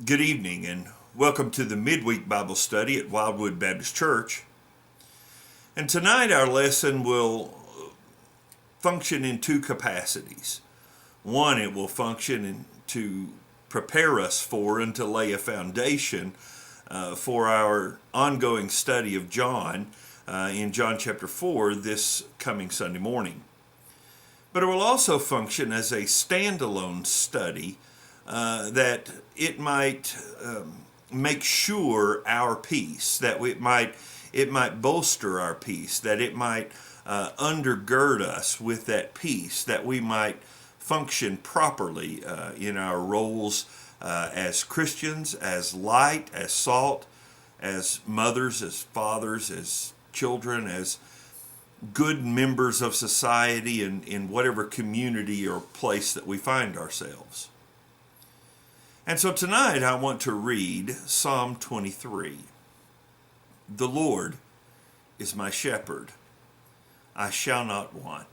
Good evening and welcome to the midweek Bible study at Wildwood Baptist Church. And tonight our lesson will function in two capacities. One, it will function to prepare us for and to lay a foundation for our ongoing study of John in John chapter 4 this coming Sunday morning. But it will also function as a standalone study that it might make sure our peace, that it might bolster our peace, that it might undergird us with that peace, that we might function properly in our roles as Christians, as light, as salt, as mothers, as fathers, as children, as good members of society in whatever community or place that we find ourselves. And so tonight I want to read Psalm 23. The Lord is my shepherd. I shall not want.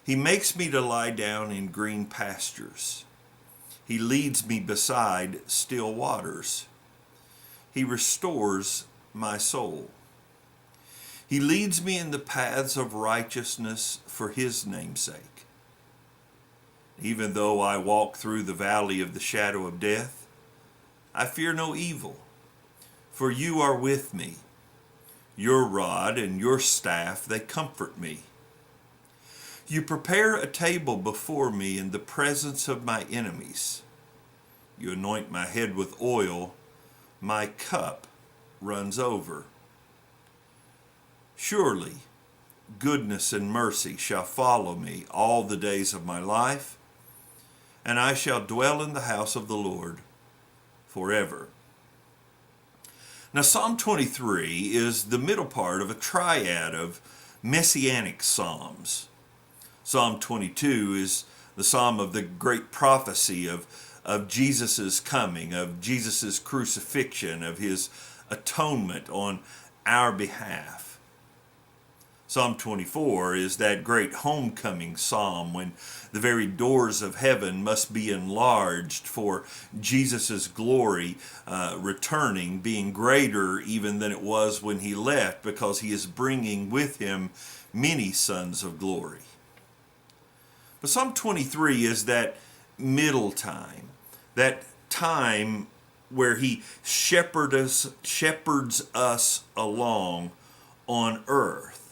He makes me to lie down in green pastures. He leads me beside still waters. He restores my soul. He leads me in the paths of righteousness for his name's sake. Even though I walk through the valley of the shadow of death, I fear no evil, for you are with me. Your rod and your staff, they comfort me. You prepare a table before me in the presence of my enemies. You anoint my head with oil, my cup runs over. Surely, goodness and mercy shall follow me all the days of my life, and I shall dwell in the house of the Lord forever. Now, Psalm 23 is the middle part of a triad of messianic psalms. Psalm 22 is the psalm of the great prophecy of Jesus' coming, of Jesus' crucifixion, of his atonement on our behalf. Psalm 24 is that great homecoming psalm when the very doors of heaven must be enlarged for Jesus' glory returning, being greater even than it was when he left, because he is bringing with him many sons of glory. But Psalm 23 is that middle time, that time where he shepherds us along on earth.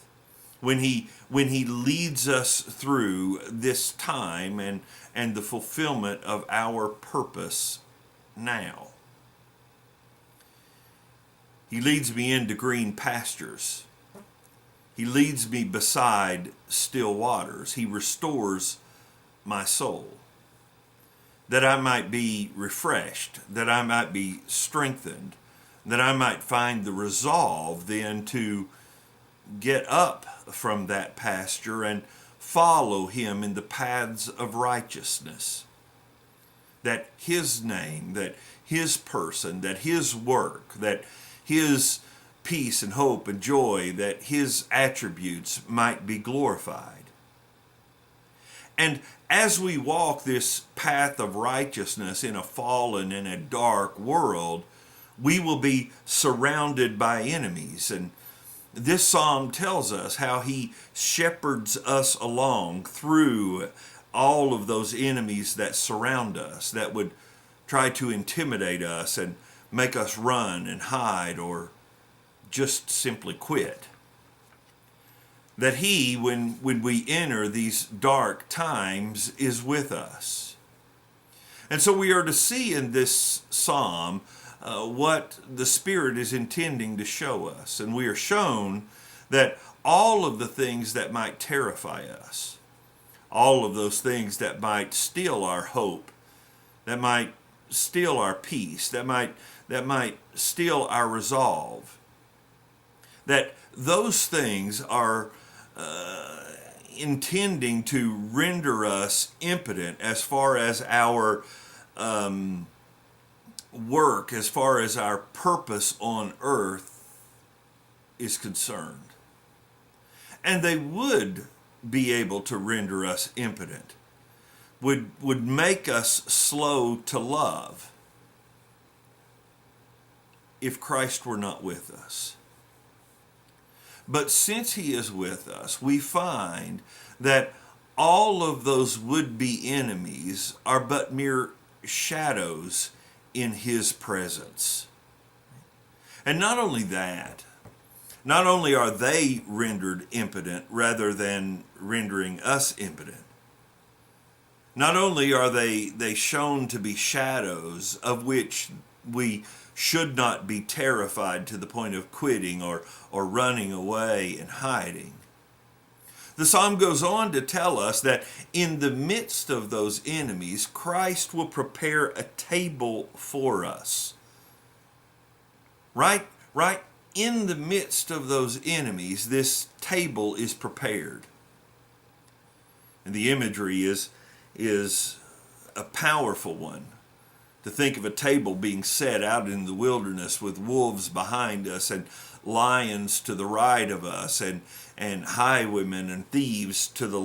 When he leads us through this time and the fulfillment of our purpose now. He leads me into green pastures. He leads me beside still waters. He restores my soul, that I might be refreshed, that I might be strengthened, that I might find the resolve then to get up from that pasture and follow him in the paths of righteousness. That his name, that his person, that his work, that his peace and hope and joy, that his attributes might be glorified. And as we walk this path of righteousness in a fallen and a dark world, we will be surrounded by enemies. And this psalm tells us how he shepherds us along through all of those enemies that surround us, that would try to intimidate us and make us run and hide or just simply quit. That he, when we enter these dark times, is with us. And so we are to see in this psalm what the Spirit is intending to show us. And we are shown that all of the things that might terrify us, all of those things that might steal our hope, that might steal our peace, that might steal our resolve, that those things are intending to render us impotent as far as our work, as far as our purpose on earth is concerned. And they would be able to render us impotent, would make us slow to love, if Christ were not with us. But since he is with us, we find that all of those would-be enemies are but mere shadows in his presence. And not only that, not only are they rendered impotent rather than rendering us impotent, not only are they shown to be shadows of which we should not be terrified to the point of quitting or running away and hiding. The psalm goes on to tell us that in the midst of those enemies, Christ will prepare a table for us. Right in the midst of those enemies, this table is prepared. And the imagery is a powerful one. To think of a table being set out in the wilderness with wolves behind us and lions to the right of us and highwaymen and thieves to the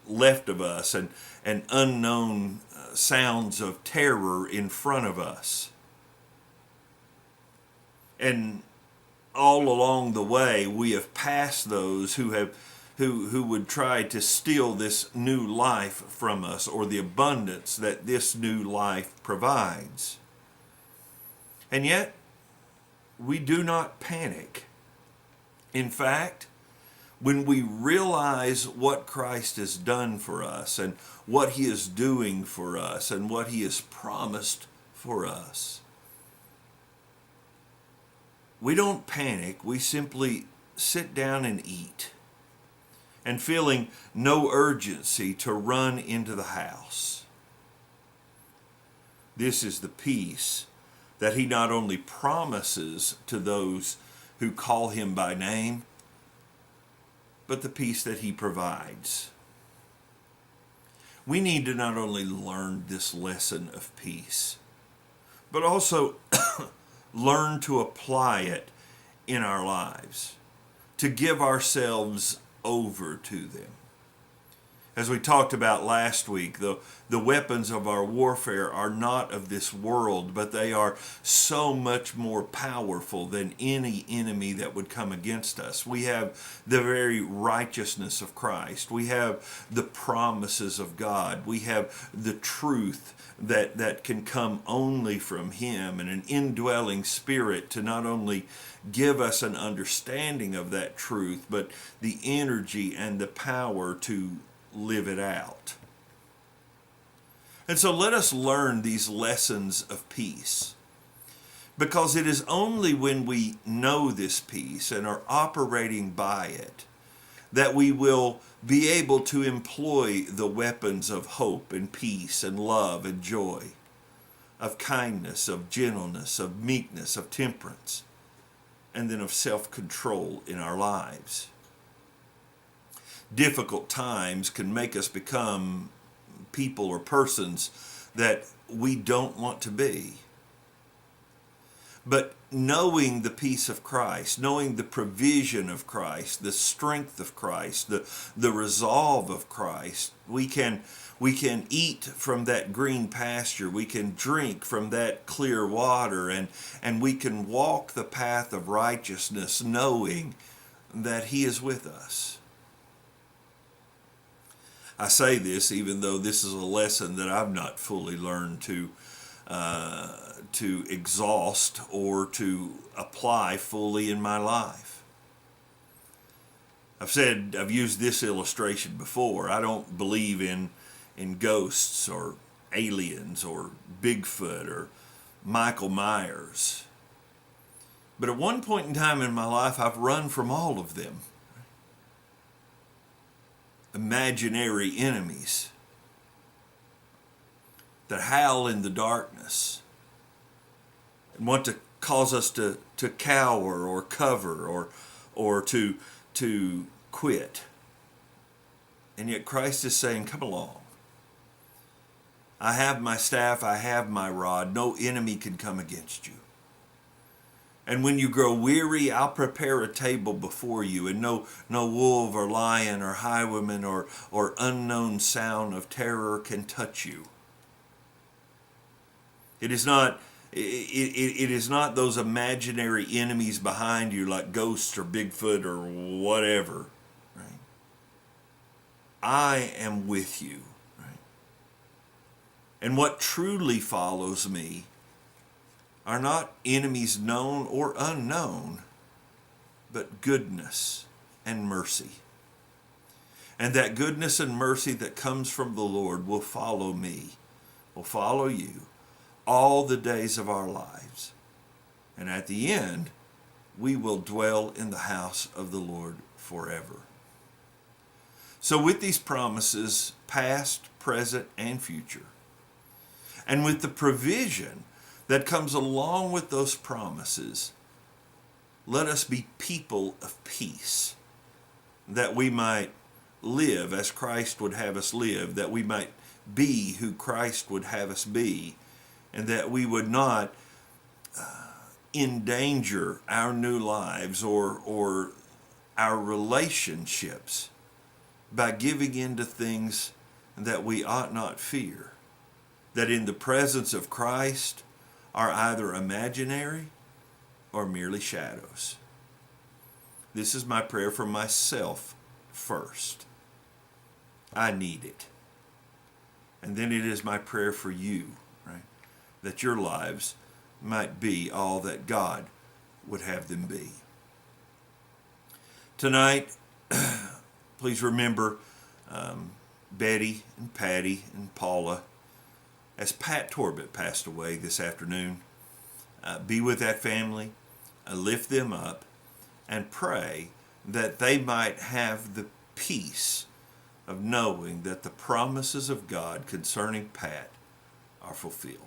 left of us and unknown sounds of terror in front of us. And all along the way, we have passed those who would try to steal this new life from us, or the abundance that this new life provides. And yet, we do not panic. In fact, when we realize what Christ has done for us and what he is doing for us and what he has promised for us, we don't panic. We simply sit down and eat, and feeling no urgency to run into the house. This is the peace that he not only promises to those who call him by name, but the peace that he provides. We need to not only learn this lesson of peace, but also learn to apply it in our lives, to give ourselves over to them. As we talked about last week, the weapons of our warfare are not of this world, but they are so much more powerful than any enemy that would come against us. We have the very righteousness of Christ. We have the promises of God. We have the truth that can come only from him, and an indwelling spirit to not only give us an understanding of that truth, but the energy and the power to live it out. And so let us learn these lessons of peace, because it is only when we know this peace and are operating by it that we will be able to employ the weapons of hope and peace and love and joy, of kindness, of gentleness, of meekness, of temperance, and then of self-control in our lives. Difficult times can make us become people or persons that we don't want to be. But knowing the peace of Christ, knowing the provision of Christ, the strength of Christ, the resolve of Christ, we can eat from that green pasture, we can drink from that clear water, and we can walk the path of righteousness knowing that he is with us. I say this even though this is a lesson that I've not fully learned to exhaust or to apply fully in my life. I've used this illustration before. I don't believe in ghosts or aliens or Bigfoot or Michael Myers. But at one point in time in my life, I've run from all of them. Imaginary enemies that howl in the darkness and want to cause us to cower or cover or to quit. And yet Christ is saying, come along. I have my staff, I have my rod. No enemy can come against you. And when you grow weary, I'll prepare a table before you, and no wolf or lion or highwayman or unknown sound of terror can touch you. It is not It is not those imaginary enemies behind you like ghosts or Bigfoot or whatever. Right? I am with you. Right? And what truly follows me are not enemies known or unknown, but goodness and mercy. And that goodness and mercy that comes from the Lord will follow me, will follow you all the days of our lives. And at the end, we will dwell in the house of the Lord forever. So with these promises, past, present, and future, and with the provision that comes along with those promises, let us be people of peace, that we might live as Christ would have us live, that we might be who Christ would have us be, and that we would not endanger our new lives or our relationships by giving in to things that we ought not fear, that in the presence of Christ are either imaginary or merely shadows. This is my prayer for myself first. I need it. And then it is my prayer for you, right? That your lives might be all that God would have them be. Tonight, please remember Betty and Patty and Paula. As Pat Torbett passed away this afternoon, be with that family, lift them up, and pray that they might have the peace of knowing that the promises of God concerning Pat are fulfilled.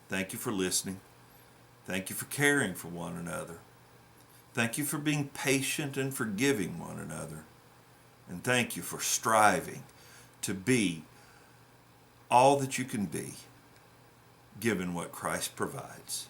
Thank you for listening. Thank you for caring for one another. Thank you for being patient and forgiving one another. And thank you for striving to be all that you can be, given what Christ provides.